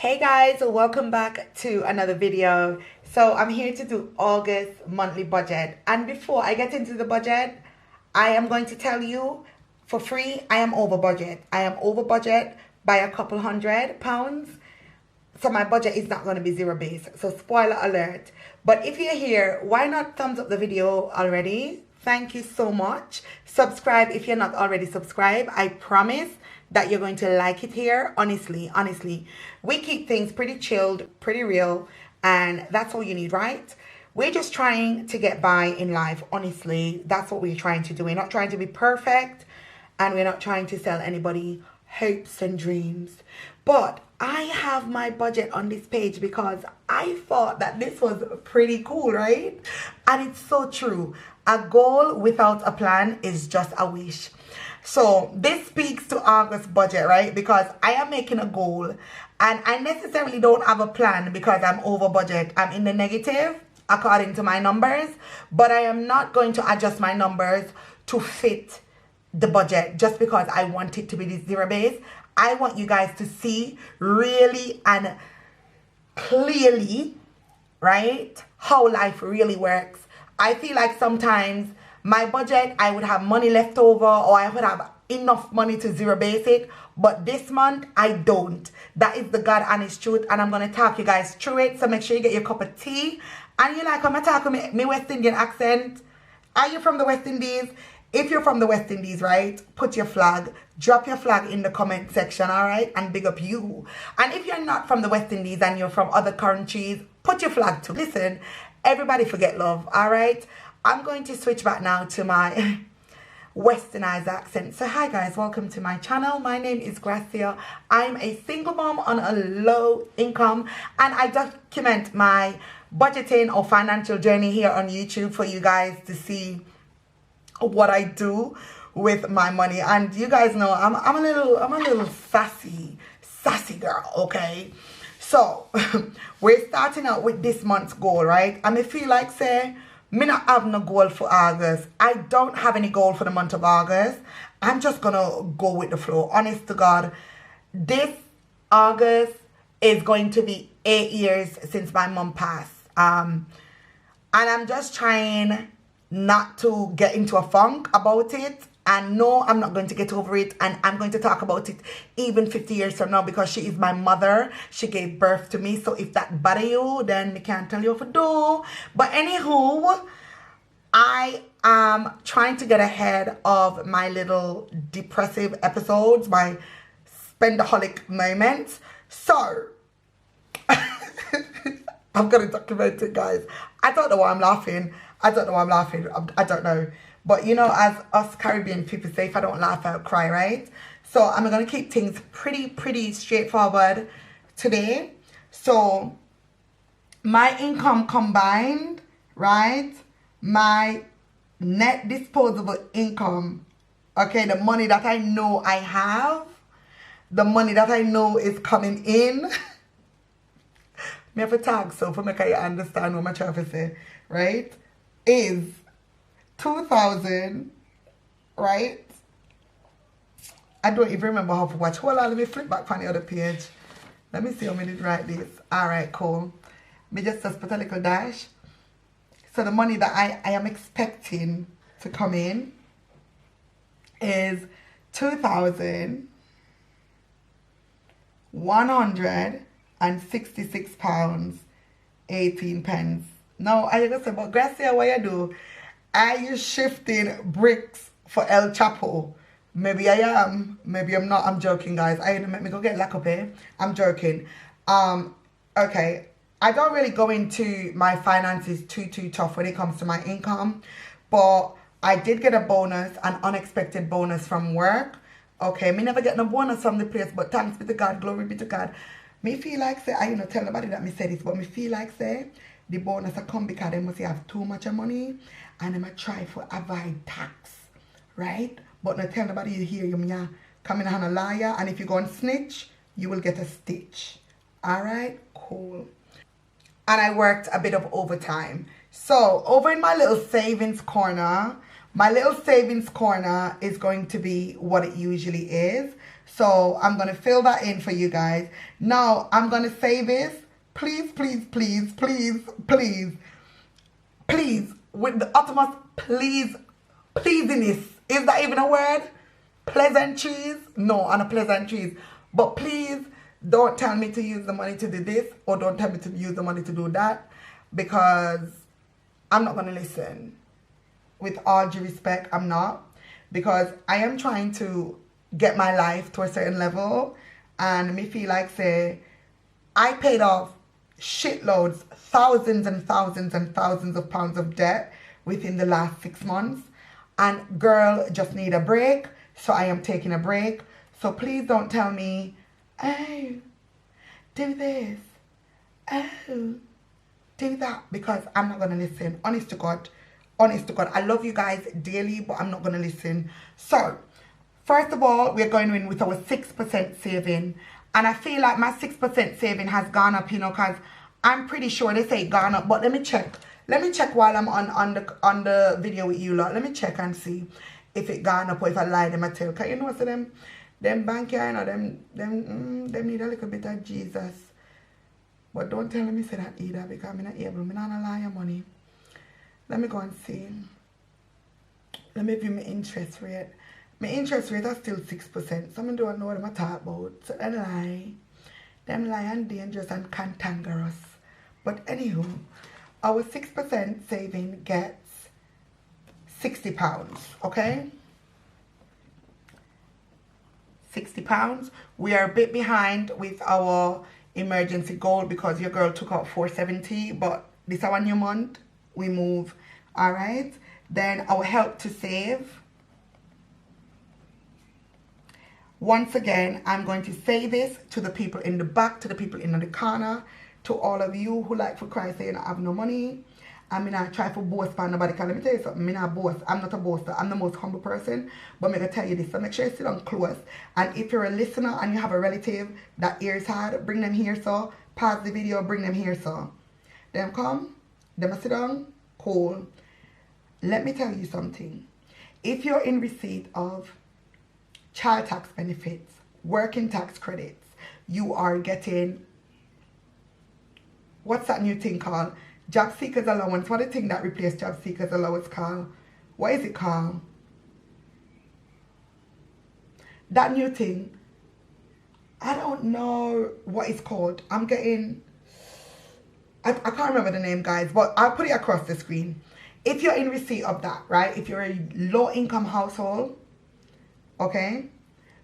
Hey guys, welcome back to another video. So I'm here to do August monthly budget, and before I get into the budget, I am going to tell you for free, I am over budget. I am over budget by a couple £100, so my budget is not going to be zero base. So spoiler alert. But if you're here, why not thumbs up the video already? Thank you so much. Subscribe if you're not already subscribed. I promise that you're going to like it here. Honestly, we keep things pretty chilled, pretty real, and that's all you need, right? We're just trying to get by in life. Honestly, that's what we're trying to do. We're not trying to be perfect, and we're not trying to sell anybody hopes and dreams. But I have my budget on this page because I thought that this was pretty cool, right? And it's so true. A goal without a plan is just a wish. So this speaks to August budget, right? Because I am making a goal and I necessarily don't have a plan because I'm over budget. I'm in the negative according to my numbers, but I am not going to adjust my numbers to fit the budget just because I want it to be this zero base. I want you guys to see really and clearly, right, how life really works. I feel like sometimes my budget, I would have money left over, or I would have enough money to zero base it, but this month I don't. That is the God honest truth, and I'm going to talk you guys through it. So make sure you get your cup of tea. And you like, I'm going to talk with me West Indian accent. Are you from the West Indies? If you're from the West Indies, right, put your flag, drop your flag in the comment section, all right, and big up you. And if you're not from the West Indies and you're from other countries, put your flag too. Listen, everybody forget love, all right? I'm going to switch back now to my westernized accent. So hi guys, welcome to my channel. My name is Gracia. I'm a single mom on a low income, and I document my budgeting or financial journey here on YouTube for you guys to see what I do with my money. And you guys know I'm a little sassy girl, okay? So we're starting out with this month's goal, right? And I feel like say me not have no goal for August. I don't have any goal for the month of August. I'm just gonna go with the flow. Honest to God, this August is going to be 8 years since my mom passed. And I'm just trying not to get into a funk about it. And no, I'm not going to get over it. And I'm going to talk about it even 50 years from now because she is my mother. She gave birth to me. So if that bother you, then me can't tell you what to do. But anywho, I am trying to get ahead of my little depressive episodes, my spendaholic moments. So I'm going to document it, guys. I don't know why I'm laughing. I don't know. But you know, as us Caribbean people say, if I don't laugh, I'll cry, right? So I'm going to keep things pretty straightforward today. So my income combined, right? My net disposable income, okay, the money that I know I have, the money that I know is coming in. Me have a tag so for make I understand what I'm trying to say, right? Is 2,000, right? I don't even remember how to watch. Hold on, let me flip back on the other page. Let me see how many did write this. All right, cool. Me just put a little dash. So the money that I am expecting to come in is 2,166 pounds 18 pence. Now I just say, but Gracia, what you do? Are you shifting bricks for El Chapo? Maybe I am, maybe I'm not. I'm joking, guys. I ain't make me go get locked up here. I'm joking. Okay. I don't really go into my finances too tough when it comes to my income, but I did get a bonus, an unexpected bonus from work. Okay, me never get no bonus from the place, but thanks be to God, glory be to God. Me feel like say, I tell nobody that me say this, but me feel like say, the bonus will come because they must have too much of money and they might try for avoid tax, right? But not tell nobody you hear you coming on a liar, and if you go and snitch, you will get a stitch. Alright, cool. And I worked a bit of overtime. So over in my little savings corner, my little savings corner is going to be what it usually is. So I'm going to fill that in for you guys. Now I'm going to say this. Please, please, please, please, please, please, with the utmost pleasingness. Is that even a word? Pleasantries? No, on a pleasantries. But please don't tell me to use the money to do this, or don't tell me to use the money to do that, because I'm not going to listen. With all due respect, I'm not. Because I am trying to get my life to a certain level, and me feel like, say, I paid off shitloads, thousands and thousands and thousands of pounds of debt within the last 6 months, and girl just need a break, so I am taking a break. So please don't tell me, oh, do this, oh, do that, because I'm not gonna listen. Honest to God, I love you guys dearly, but I'm not gonna listen. So first of all, we're going in with our 6% saving. And I feel like my 6% saving has gone up, you know, because I'm pretty sure they say it gone up. But let me check. Let me check while I'm on the video with you lot. Let me check and see if it gone up or if I lie them a tell. Because you know, so them bank here, you know, them need a little bit of Jesus. But don't tell me say that either, because I'm not able. I'm not a liar money. Let me go and see. Let me view my interest rate. My interest rate is still 6%. Some don't know what I'm talking about. So them lie and dangerous and cantankerous. But anywho, our 6% saving gets £60, okay? £60. We are a bit behind with our emergency goal because your girl took out 470, but this is our new month. We move, all right? Then our help to save. Once again, I'm going to say this to the people in the back, to the people in the corner, to all of you who like for Christ saying I have no money. I mean, I try for boast for nobody. Because let me tell you something, I'm not a boast. I'm not a boaster. I'm the most humble person. But I'm going to tell you this. So make sure you sit down close. And if you're a listener and you have a relative that ears hard, bring them here, so. Pause the video, bring them here, so. Them come, them sit down, cool. Let me tell you something. If you're in receipt of child tax benefits, working tax credits, you are getting, what's that new thing called? Job seekers allowance. What the thing that replaced job seekers allowance called? What is it called? That new thing, I don't know what it's called. I'm getting, I can't remember the name, guys, but I'll put it across the screen. If you're in receipt of that, right, if you're a low income household, okay,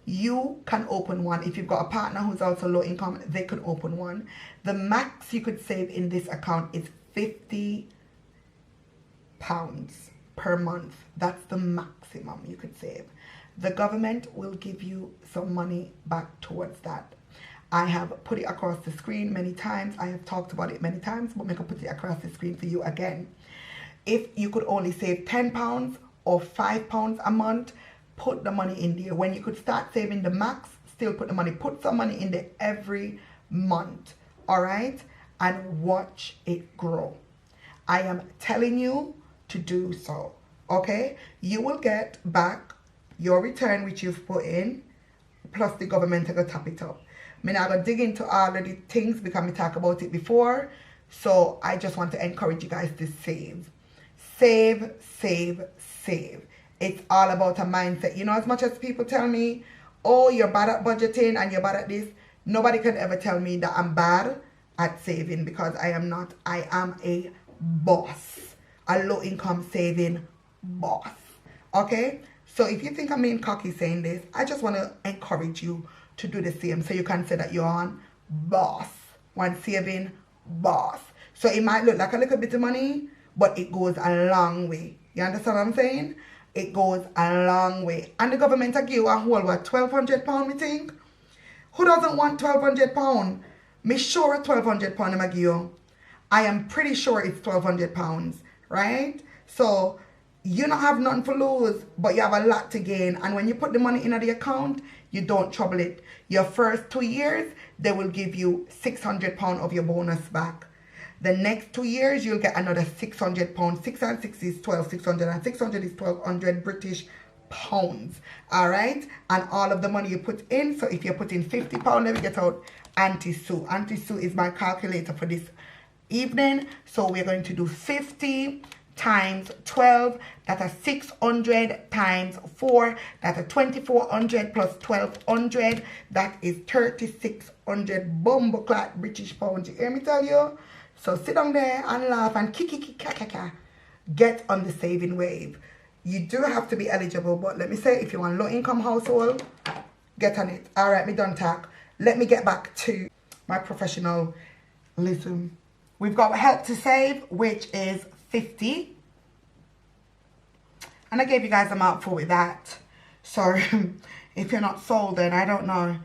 you can open one. If you've got a partner who's also low income, they can open one. The max you could save in this account is £50 per month. That's the maximum you could save. The government will give you some money back towards that. I have put it across the screen many times. I have talked about it many times, but I'm going to put it across the screen for you again. If you could only save £10 or £5 a month, put the money in there. When you could start saving the max, still put the money. Put some money in there every month, all right? And watch it grow. I am telling you to do so, okay? You will get back your return, which you've put in, plus the government will top it up. I'm not going to dig into all of the things because we talked about it before. So I just want to encourage you guys to save. Save, save, save. It's all about a mindset. You know, as much as people tell me, oh, you're bad at budgeting and you're bad at this, nobody can ever tell me that I'm bad at saving, because I am not. I am a boss. A low income saving boss. Okay? So if you think I'm being cocky saying this, I just want to encourage you to do the same, so you can say that you're on boss. One saving boss. So it might look like a little bit of money, but it goes a long way. You understand what I'm saying? It goes a long way. And the government will give you a whole, what, £1,200, me think? Who doesn't want £1,200? Me sure £1,200 I'm give you. I am pretty sure it's £1,200, right? So you don't have nothing to lose, but you have a lot to gain. And when you put the money in the account, you don't trouble it. Your first 2 years, they will give you £600 of your bonus back. The next 2 years, you'll get another £600. 6 and 6 is 12, 600, and 600 is 1,200 British pounds. All right, and all of the money you put in. So if you put in £50, let me get out Auntie Sue. Auntie Sue is my calculator for this evening. So we're going to do 50 times 12, that's a 600 times 4, that's a 2400 plus 1200, that is 3600 bumbleclot British pounds. You hear me tell you? So sit down there and laugh and get on the saving wave. You do have to be eligible, but let me say, if you want low income household, get on it. All right, me done talk. Let me get back to my professionalism. We've got help to save, which is 50. And I gave you guys a mouthful with that. So if you're not sold, then I don't know.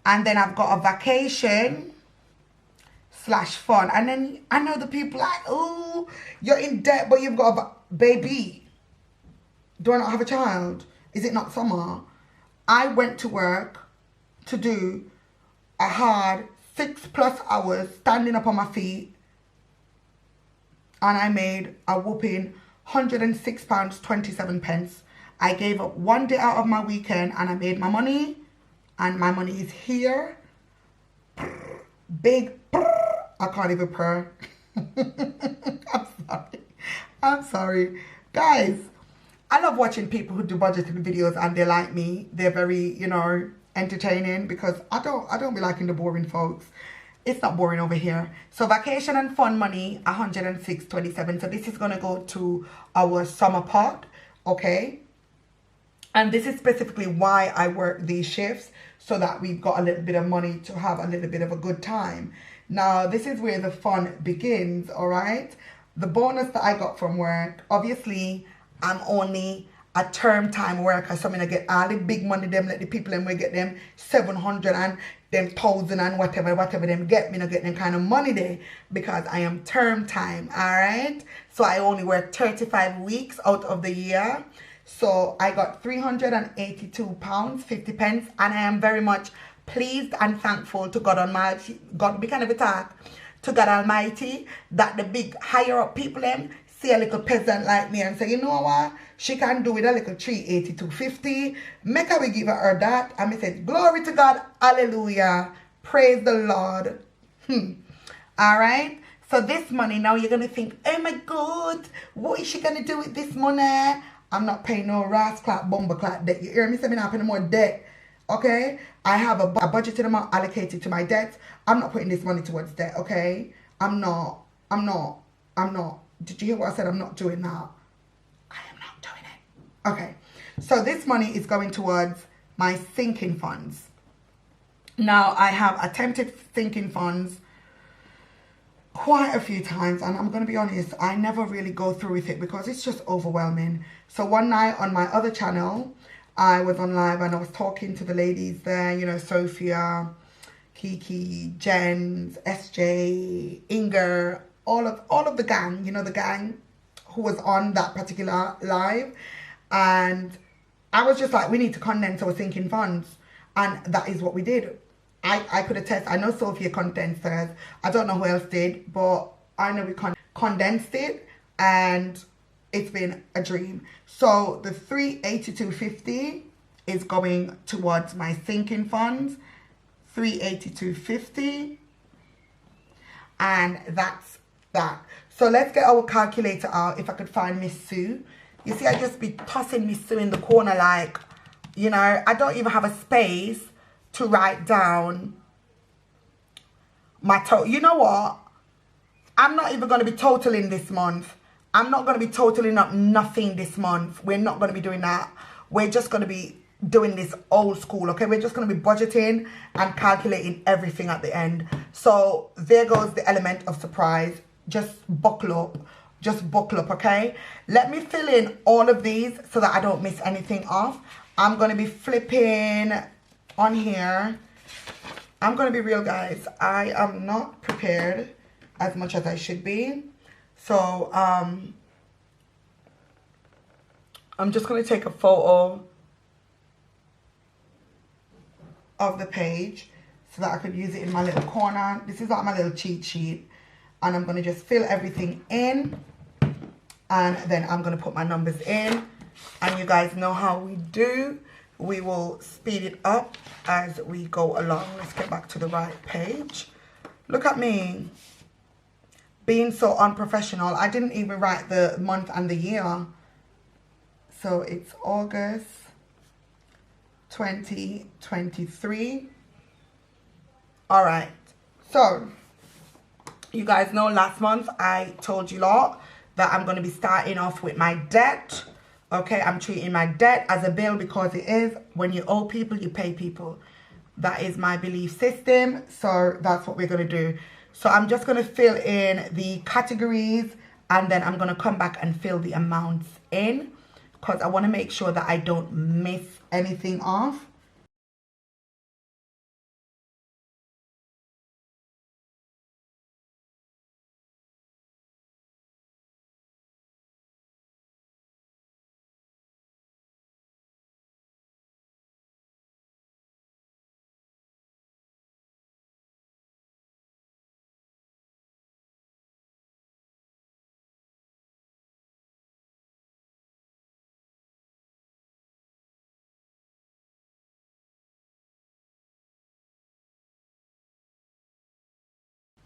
And then I've got a vacation / fun. And then I know the people like, oh, you're in debt, but you've got a baby. Do I not have a child? Is it not summer? I went to work to do a hard 6+ hours standing up on my feet. And I made a whooping £106.27. I gave up one day out of my weekend and I made my money. And my money is here. Big. I can't even purr. I'm sorry. Guys, I love watching people who do budgeting videos and they're like me. They're very, you know, entertaining, because I don't be liking the boring folks. It's not boring over here. So vacation and fun money, 106.27. So this is going to go to our summer pot, okay? And this is specifically why I work these shifts, so that we've got a little bit of money to have a little bit of a good time. Now, this is where the fun begins, all right? The bonus that I got from work, obviously, I'm only a term time worker, so I'm gonna get all the big money them, let the people them we get them 700 and them 1,000 and whatever them get, me not get them kind of money there, because I am term time, all right? So I only work 35 weeks out of the year. So I got £382.50, and I am very much pleased and thankful to God Almighty, God be kind of attack, to God Almighty, that the big higher up people them see a little peasant like me and say, you know what, she can do with a little 382.50. Make her we give her that. And me say, glory to God, hallelujah, praise the Lord. All right. So this money, now you're gonna think, oh my God, what is she gonna do with this money? I'm not paying no rascal bumbleclot debt. You hear me? Say me not paying no more debt. Okay? I have a budgeted amount allocated to my debts. I'm not putting this money towards debt, okay? I'm not. Did you hear what I said? I'm not doing that. I am not doing it. Okay. So this money is going towards my sinking funds. Now, I have attempted sinking funds quite a few times, and I'm going to be honest, I never really go through with it because it's just overwhelming. So one night on my other channel, I was on live and I was talking to the ladies there, you know, Sophia, Kiki, Jens, SJ, Inger, all of the gang, you know, the gang who was on that particular live. And I was just like, we need to condense our sinking funds. And that is what we did. I could attest. I know Sophia condensed hers. I don't know who else did, but I know we condensed it, and it's been a dream. So the 382.50 is going towards my sinking funds. 382.50, and that's that. So let's get our calculator out. If I could find Miss Sue. You see, I just be tossing Miss Sue in the corner like, you know, I don't even have a space to write down my total. You know what? I'm not even going to be totaling this month. I'm not going to be totaling up nothing this month. We're not going to be doing that. We're just going to be doing this old school, okay? We're just going to be budgeting and calculating everything at the end. So there goes the element of surprise. Just buckle up. Just buckle up, okay? Let me fill in all of these so that I don't miss anything off. I'm going to be flipping on here. I'm going to be real, guys. I am not prepared as much as I should be. So, I'm just going to take a photo of the page so that I could use it in my little corner. This is like my little cheat sheet. And I'm going to just fill everything in. And then I'm going to put my numbers in. And you guys know how we do. We will speed it up as we go along. Let's get back to the right page. Look at me being so unprofessional. I didn't even write the month and the year. So it's August 2023. All right. So you guys know last month I told you lot that I'm going to be starting off with my debt. Okay, I'm treating my debt as a bill because it is. When you owe people, you pay people. That is my belief system. So that's what we're going to do. So I'm just going to fill in the categories and then I'm going to come back and fill the amounts in because I want to make sure that I don't miss anything off.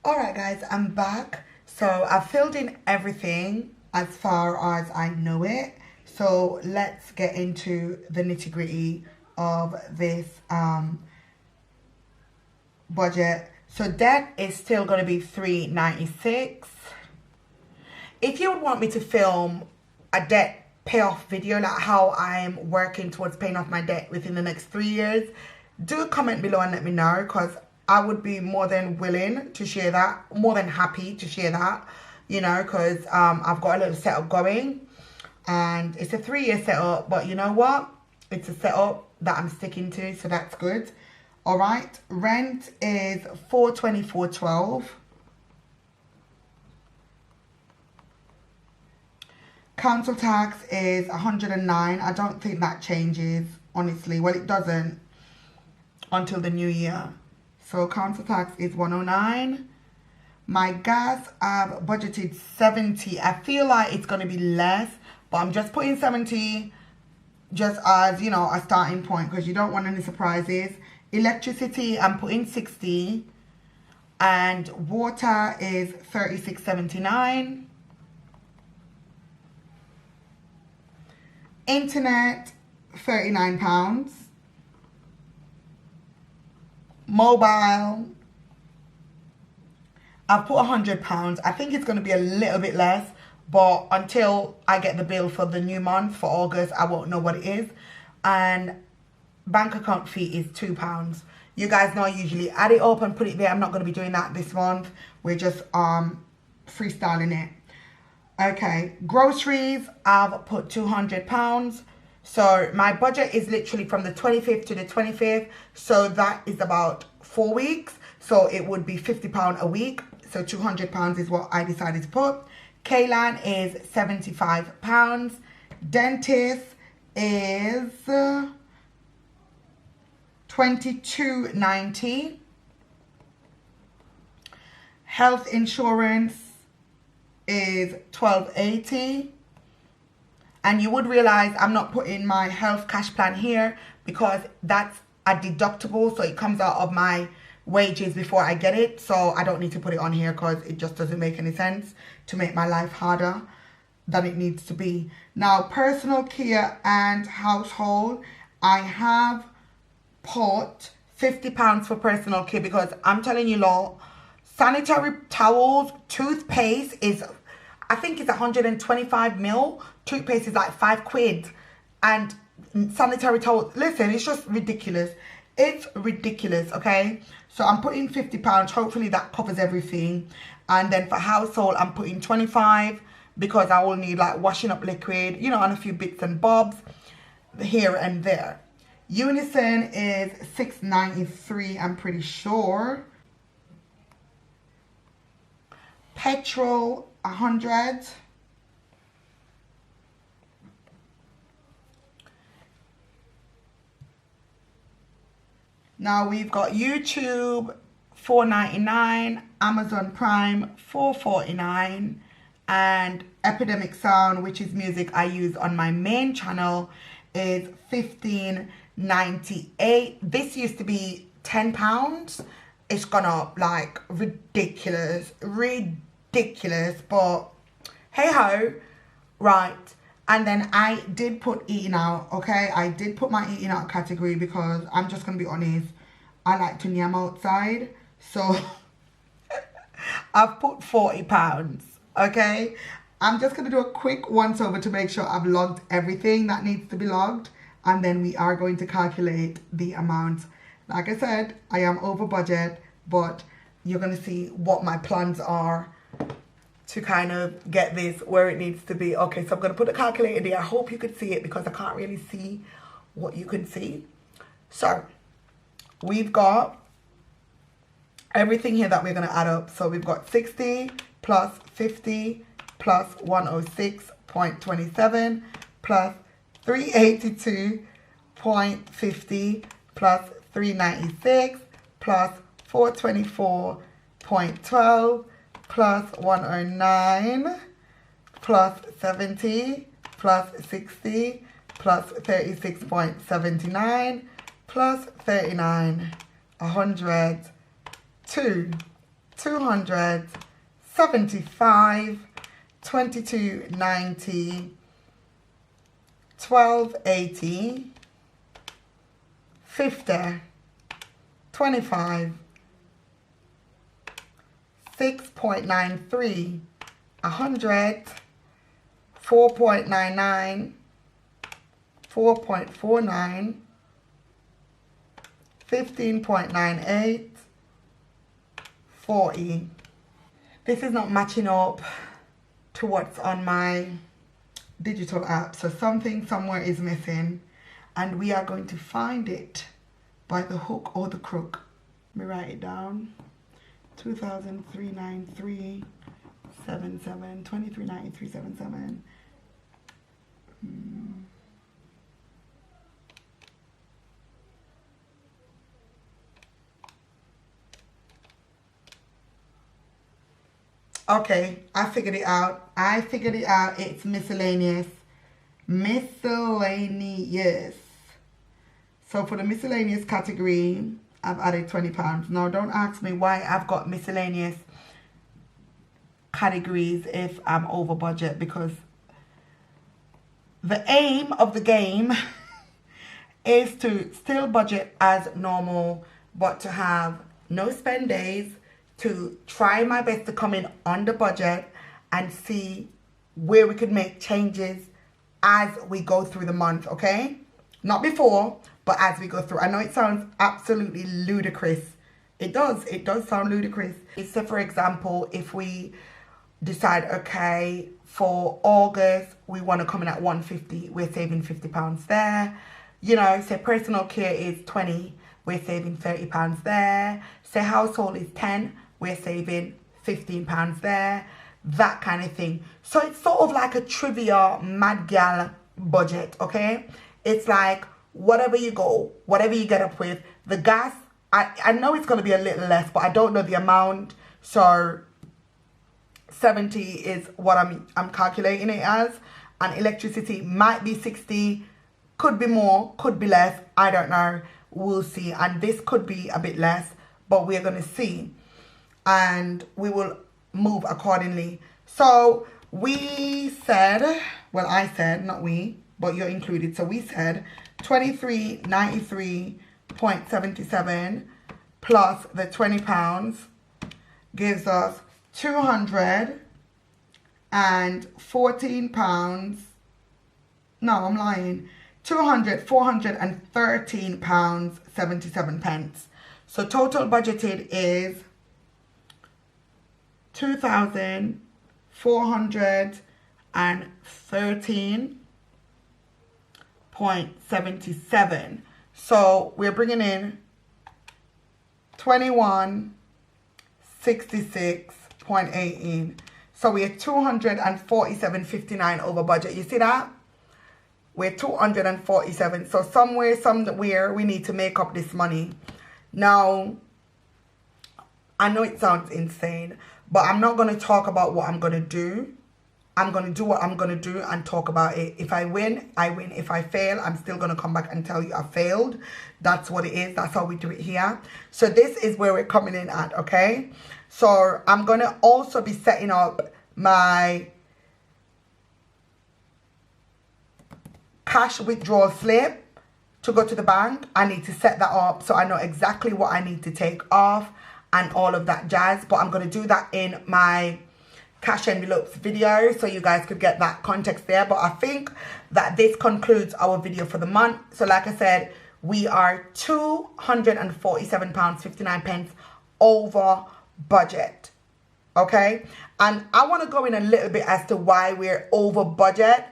Alright guys, I'm back. So I've filled in everything as far as I know it. So let's get into the nitty-gritty of this budget. So debt is still going to be $396. If you would want me to film a debt payoff video, like how I'm working towards paying off my debt within the next 3 years, do comment below and let me know, because I would be more than willing to share that, more than happy to share that, you know, because I've got a little setup going and it's a 3-year setup, but you know what? It's a setup that I'm sticking to, so that's good. All right, rent is $424.12. Council tax is $109. I don't think that changes, honestly. Well, it doesn't until the new year. So council tax is $109. My gas, I've budgeted $70. I feel like it's going to be less, but I'm just putting $70 just as, you know, a starting point because you don't want any surprises. Electricity, I'm putting $60. And water is $36.79. Internet, £39. Mobile, I've put £100. I think it's going to be a little bit less, but until I get the bill for the new month for August, I won't know what it is. And bank account fee is £2. You guys know I usually add it up and put it there. I'm not going to be doing that this month. We're just freestyling it. Okay, groceries, I've put £200. So my budget is literally from the 25th to the 25th. So that is about 4 weeks. So it would be £50 a week. So £200 is what I decided to put. Kaylan is £75. Dentist is $22.90. Health insurance is $12.80. And you would realize I'm not putting my health cash plan here because that's a deductible, so it comes out of my wages before I get it. So I don't need to put it on here because it just doesn't make any sense to make my life harder than it needs to be. Now, personal care and household, I have put £50 for personal care because I'm telling you lot, sanitary towels, toothpaste is, I think it's 125 ml. Toothpaste is like £5. And sanitary towels, listen, it's just ridiculous. It's ridiculous, okay? So I'm putting £50. Hopefully that covers everything. And then for household, I'm putting 25 because I will need like washing up liquid, you know, and a few bits and bobs here and there. Unison is $6.93, I'm pretty sure. Petrol, 100. Now we've got YouTube, $4.99, Amazon Prime, $4.49, and Epidemic Sound, which is music I use on my main channel, is $15.98. This used to be £10. It's gone up like ridiculous, but hey ho. Right, and then I did put eating out. Okay, I did put my eating out category because I'm just gonna be honest, I like to yam outside, so I've put £40. Okay, I'm just gonna do a quick once over to make sure I've logged everything that needs to be logged, and then we are going to calculate the amount. Like I said, I am over budget, but you're gonna see what my plans are to kind of get this where it needs to be. Okay, so I'm gonna put a calculator there. I hope you could see it because I can't really see what you can see. So we've got everything here that we're gonna add up. So we've got 60 plus 50 plus 106.27 plus 382.50 plus 396 plus 424.12 plus 109 plus 70 plus 60 plus 36.79 plus 39, 100, 200, 75, 2290, 1280, 50, 25, 6.93, 100, 4.99, 4.49, 15.98, 40. This is not matching up to what's on my digital app, so something somewhere is missing, and we are going to find it by the hook or the crook. Let me write it down. 2,393.77, 2393.77. Okay, I figured it out. It's miscellaneous. Miscellaneous. So for the miscellaneous category, I've added £20. Now, don't ask me why I've got miscellaneous categories if I'm over budget, because the aim of the game is to still budget as normal, but to have no spend days, to try my best to come in under budget and see where we could make changes as we go through the month, okay? Not before, but as we go through. I know it sounds absolutely ludicrous. It does sound ludicrous. So for example, if we decide, okay, for August, we want to come in at 150, we're saving £50 there. You know, say personal care is 20, we're saving £30 there. Say household is 10, we're saving £15 there. That kind of thing. So it's sort of like a trivia mad gal budget, okay? It's like whatever you go, whatever you get up with. The gas, I know it's going to be a little less, but I don't know the amount. So 70 is what I'm calculating it as. And electricity might be 60, could be more, could be less. I don't know. We'll see. And this could be a bit less, but we're going to see. And we will move accordingly. So we said, well, I said, not we, but you're included. So we said 2393.77 plus the £20 gives us £214. No, I'm lying. £413.77. So total budgeted is 2,413.77. So we're bringing in 2166.18. So we're 247.59 over budget. You see that? We're 247. So somewhere we need to make up this money. Now, I know it sounds insane, but I'm not going to talk about what I'm going to do I'm going to do what I'm going to do and talk about it. If I win, I win. If I fail, I'm still going to come back and tell you I failed. That's what it is. That's how we do it here. So this is where we're coming in at, okay? So I'm going to also be setting up my cash withdrawal slip to go to the bank. I need to set that up so I know exactly what I need to take off and all of that jazz. But I'm going to do that in my cash envelopes video so you guys could get that context there. But I think that this concludes our video for the month. So like I said, we are £247.59 over budget, okay? And I want to go in a little bit as to why we're over budget.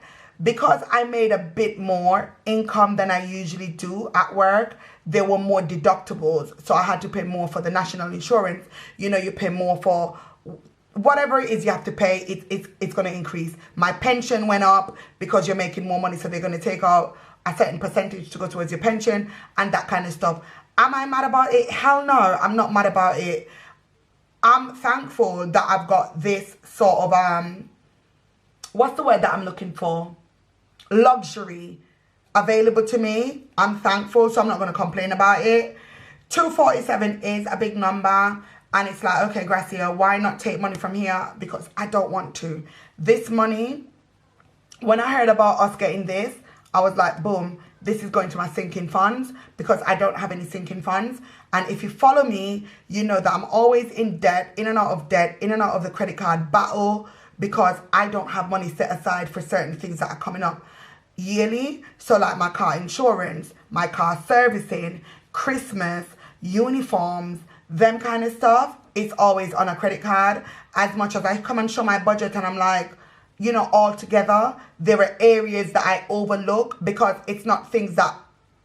Because I made a bit more income than I usually do at work, there were more deductibles. So I had to pay more for the national insurance. You know, you pay more for whatever it is you have to pay. It's going to increase. My pension went up because you're making more money. So they're going to take out a certain percentage to go towards your pension and that kind of stuff. Am I mad about it? Hell no, I'm not mad about it. I'm thankful that I've got this sort of, what's the word that I'm looking for? Luxury available to me. I'm thankful, so I'm not going to complain about it. 247 is a big number, and it's like, okay, Gracia, why not take money from here? Because I don't want to. This money, when I heard about us getting this, I was like, boom, this is going to my sinking funds, because I don't have any sinking funds. And if you follow me, you know that I'm always in debt, in and out of debt, in and out of the credit card battle, because I don't have money set aside for certain things that are coming up yearly. So like my car insurance, my car servicing, Christmas, uniforms, them kind of stuff, it's always on a credit card. As much as I come and show my budget and I'm like, you know, all together, there are areas that I overlook because it's not things that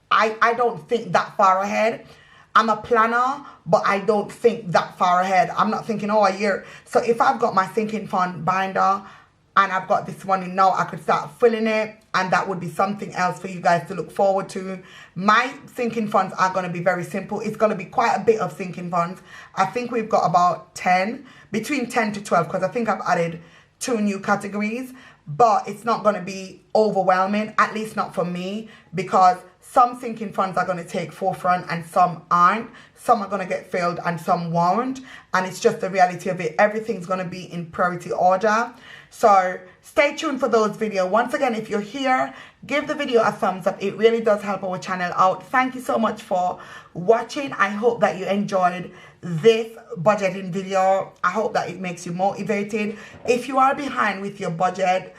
I don't think that far ahead. I'm a planner, but I don't think that far ahead. I'm not thinking, oh, a year. So if I've got my sinking fund binder and I've got this money now, I could start filling it, and that would be something else for you guys to look forward to. My sinking funds are going to be very simple. It's going to be quite a bit of sinking funds. I think we've got about 10, between 10 to 12, because I think I've added 2 new categories, but it's not going to be overwhelming, at least not for me, because some sinking funds are going to take forefront and some aren't. Some are going to get filled and some won't. And it's just the reality of it. Everything's going to be in priority order. So stay tuned for those videos. Once again, if you're here, give the video a thumbs up. It really does help our channel out. Thank you so much for watching. I hope that you enjoyed this budgeting video. I hope that it makes you motivated. If you are behind with your budget,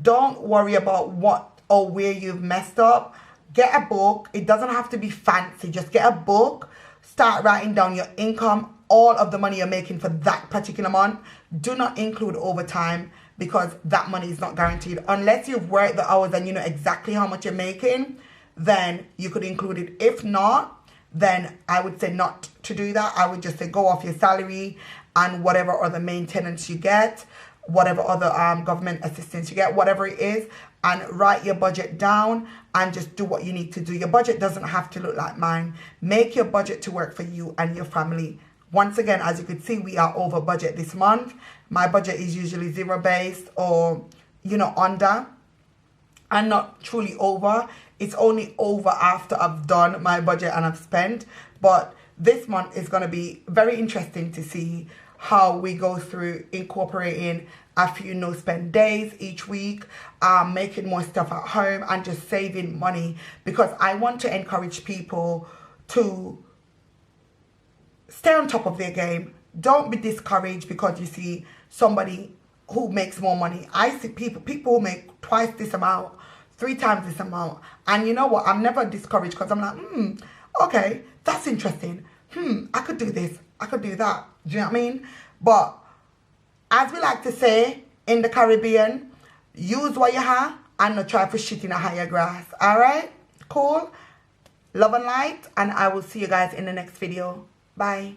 don't worry about what or where you've messed up. Get a book. It doesn't have to be fancy. Just get a book. Start writing down your income, all of the money you're making for that particular month. Do not include overtime, because that money is not guaranteed. Unless you've worked the hours and you know exactly how much you're making, then you could include it. If not, then I would say not to do that. I would just say go off your salary and whatever other maintenance you get, whatever other government assistance you get, whatever it is, and write your budget down and just do what you need to do. Your budget doesn't have to look like mine. Make your budget to work for you and your family. Once again, as you could see, we are over budget this month. My budget is usually zero based or, you know, under. I'm not truly over. It's only over after I've done my budget and I've spent. But this month is going to be very interesting to see how we go through incorporating a few no spend days each week, making more stuff at home and just saving money, because I want to encourage people to stay on top of their game. Don't be discouraged because you see somebody who makes more money. I see people who make twice this amount, 3 times this amount, and you know what, I'm never discouraged because I'm like, okay, that's interesting. I could do this, I could do that. Do you know what I mean? But as we like to say in the Caribbean, use what you have and not try for shit in a higher grass. Alright? Cool? Love and light, and I will see you guys in the next video. Bye.